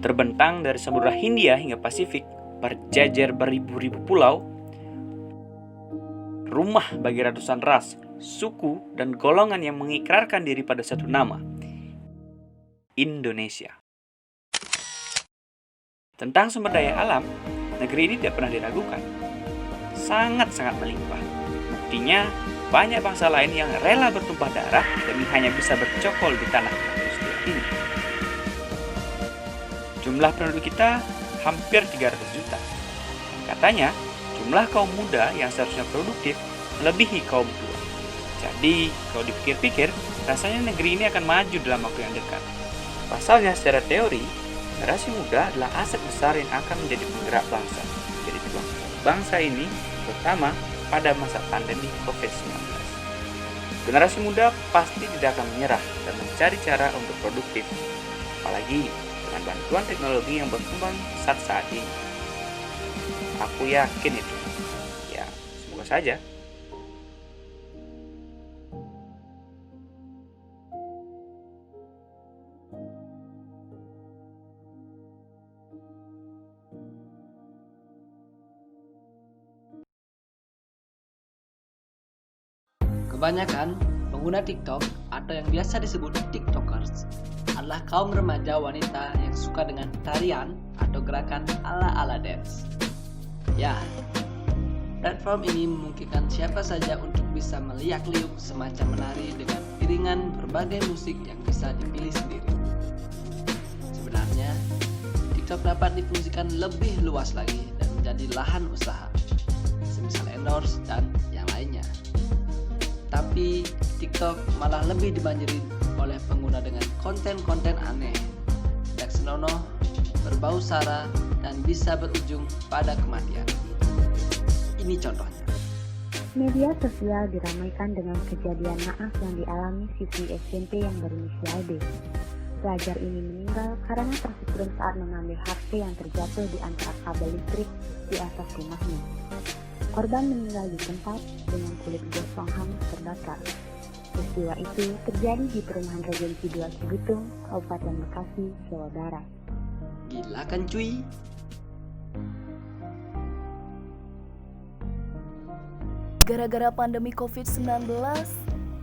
Terbentang dari Samudra Hindia hingga Pasifik, berjajar beribu-ribu pulau, rumah bagi ratusan ras, suku, dan golongan yang mengikrarkan diri pada satu nama, Indonesia. Tentang sumber daya alam, negeri ini tidak pernah diragukan. Sangat-sangat melimpah. Buktinya, banyak bangsa lain yang rela bertumpah darah demi hanya bisa bercokol di tanah Agustus ini. Jumlah penduduk kita hampir 300 juta. Katanya, jumlah kaum muda yang seharusnya produktif melebihi kaum tua. Jadi, kalau dipikir-pikir, rasanya negeri ini akan maju dalam waktu yang dekat. Pasalnya, secara teori, generasi muda adalah aset besar yang akan menjadi penggerak bangsa. Jadi tulang bangsa ini, terutama pada masa pandemi COVID-19. Generasi muda pasti tidak akan menyerah dan mencari cara untuk produktif, apalagi dengan bantuan teknologi yang berkembang saat ini. Aku yakin itu. Ya, semoga saja. Kebanyakan pengguna TikTok atau yang biasa disebut TikTokers adalah kaum remaja wanita yang suka dengan tarian atau gerakan ala-ala dance. Ya, platform ini memungkinkan siapa saja untuk bisa meliak-liuk semacam menari dengan iringan berbagai musik yang bisa dipilih sendiri. Sebenarnya, TikTok dapat difungsikan lebih luas lagi dan menjadi lahan usaha, semisal endorse dan yang lainnya. Tapi TikTok malah lebih dibanjiri oleh pengguna dengan konten-konten aneh, tidak senonoh, berbau sara, dan bisa berujung pada kematian. Ini contohnya. Media sosial diramaikan dengan kejadian naas yang dialami siswi SMP yang berinisial D. Pelajar ini meninggal karena tersetrum saat mengambil HP yang terjatuh di antara kabel listrik di atas rumahnya. Korban meninggal di tempat dengan kulit gosong hangus terbakar. Peristiwa itu terjadi di perumahan Regensi 2 Cibitung, Kabupaten Bekasi, Jawa Barat. Gila kan cuy? Gara-gara pandemi COVID-19,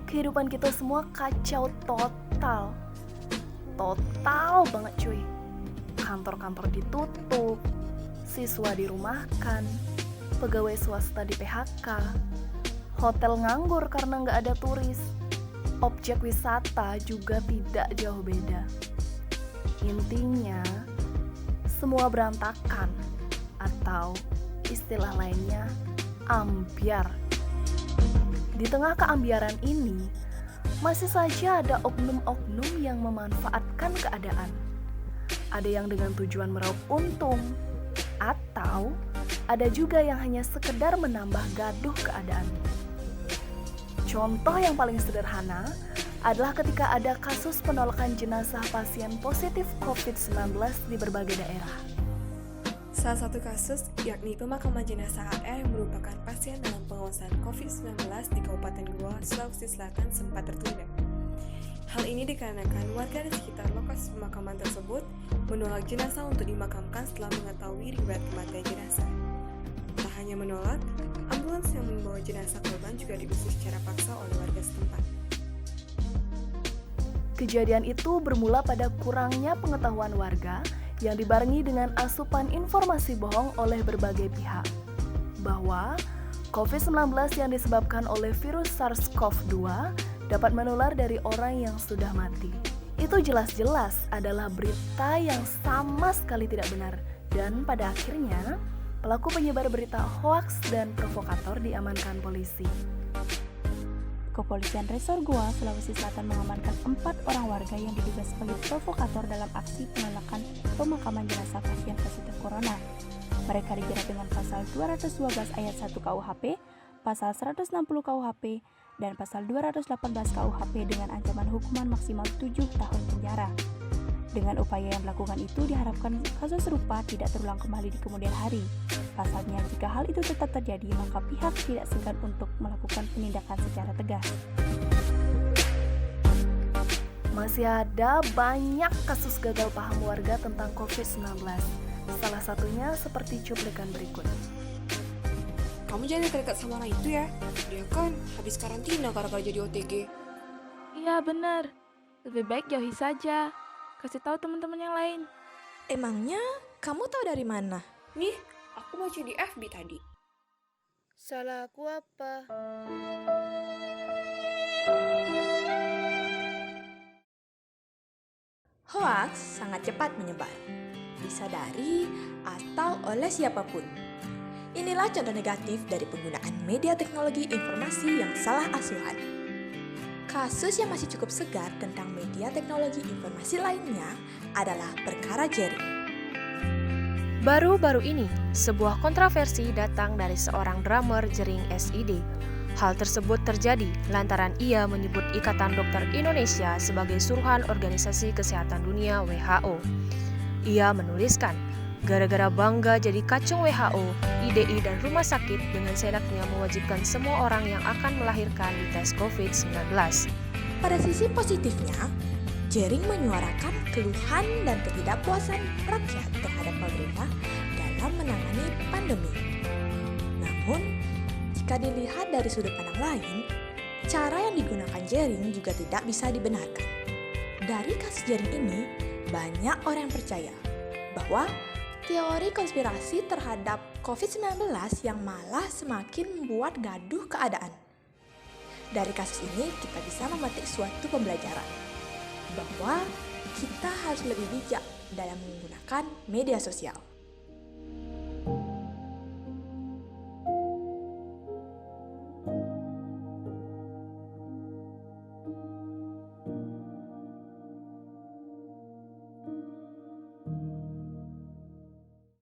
kehidupan kita semua kacau total. Total banget cuy. Kantor-kantor ditutup, siswa dirumahkan, pegawai swasta di PHK, hotel nganggur karena nggak ada turis, objek wisata juga tidak jauh beda. Intinya, semua berantakan, atau istilah lainnya, ambyar. Di tengah keambiaran ini, masih saja ada oknum-oknum yang memanfaatkan keadaan. Ada yang dengan tujuan meraup untung, atau ada juga yang hanya sekedar menambah gaduh keadaan. Contoh yang paling sederhana adalah ketika ada kasus penolakan jenazah pasien positif COVID-19 di berbagai daerah. Salah satu kasus yakni pemakaman jenazah AR yang merupakan pasien dalam pengawasan COVID-19 di Kabupaten Goa, Sulawesi Selatan sempat tertunda. Hal ini dikarenakan warga di sekitar lokasi pemakaman tersebut menolak jenazah untuk dimakamkan setelah mengetahui riwayat kematian jenazah. Tak hanya menolak, ambulans yang membawa jenazah korban juga diusir secara paksa oleh warga setempat. Kejadian itu bermula pada kurangnya pengetahuan warga yang dibarengi dengan asupan informasi bohong oleh berbagai pihak bahwa COVID-19 yang disebabkan oleh virus SARS-CoV-2 dapat menular dari orang yang sudah mati. Itu jelas-jelas adalah berita yang sama sekali tidak benar, dan pada akhirnya pelaku penyebar berita hoaks dan provokator diamankan polisi. Kepolisian Resor Goa, Sulawesi Selatan mengamankan 4 orang warga yang diduga sebagai provokator dalam aksi penolakan pemakaman jenazah pasien positif corona. Mereka dijerat dengan pasal 212 ayat 1 KUHP, pasal 160 KUHP, dan pasal 218 KUHP dengan ancaman hukuman maksimal 7 tahun penjara. Dengan upaya yang dilakukan itu diharapkan kasus serupa tidak terulang kembali di kemudian hari. Pasalnya, jika hal itu tetap terjadi, maka pihak tidak segan untuk melakukan penindakan secara tegas. Masih ada banyak kasus gagal paham warga tentang COVID-19. Salah satunya seperti cuplikan berikut. Kamu jangan dekat sama orang itu ya. Dia kan habis karantina gara-gara jadi OTG. Iya bener, lebih baik jauhi saja. Kasih tahu teman-teman yang lain. Emangnya kamu tahu dari mana? Nih, aku baca di FB tadi. Salah aku apa? Hoaks sangat cepat menyebar, bisa dari atau oleh siapapun. Inilah contoh negatif dari penggunaan media teknologi informasi yang salah asuhan. Kasus yang masih cukup segar tentang media teknologi informasi lainnya adalah perkara jaring. Baru-baru ini, sebuah kontroversi datang dari seorang drummer jaring SID. Hal tersebut terjadi lantaran ia menyebut Ikatan Dokter Indonesia sebagai suruhan Organisasi Kesehatan Dunia WHO. Ia menuliskan, gara-gara bangga jadi kacung WHO, IDI dan rumah sakit dengan seenaknya mewajibkan semua orang yang akan melahirkan dites COVID-19. Pada sisi positifnya, jaring menyuarakan keluhan dan ketidakpuasan rakyat terhadap pemerintah dalam menangani pandemi. Namun, jika dilihat dari sudut pandang lain, cara yang digunakan jaring juga tidak bisa dibenarkan. Dari kasus jaring ini, banyak orang yang percaya bahwa teori konspirasi terhadap COVID-19 yang malah semakin membuat gaduh keadaan. Dari kasus ini, kita bisa memetik suatu pembelajaran bahwa kita harus lebih bijak dalam menggunakan media sosial.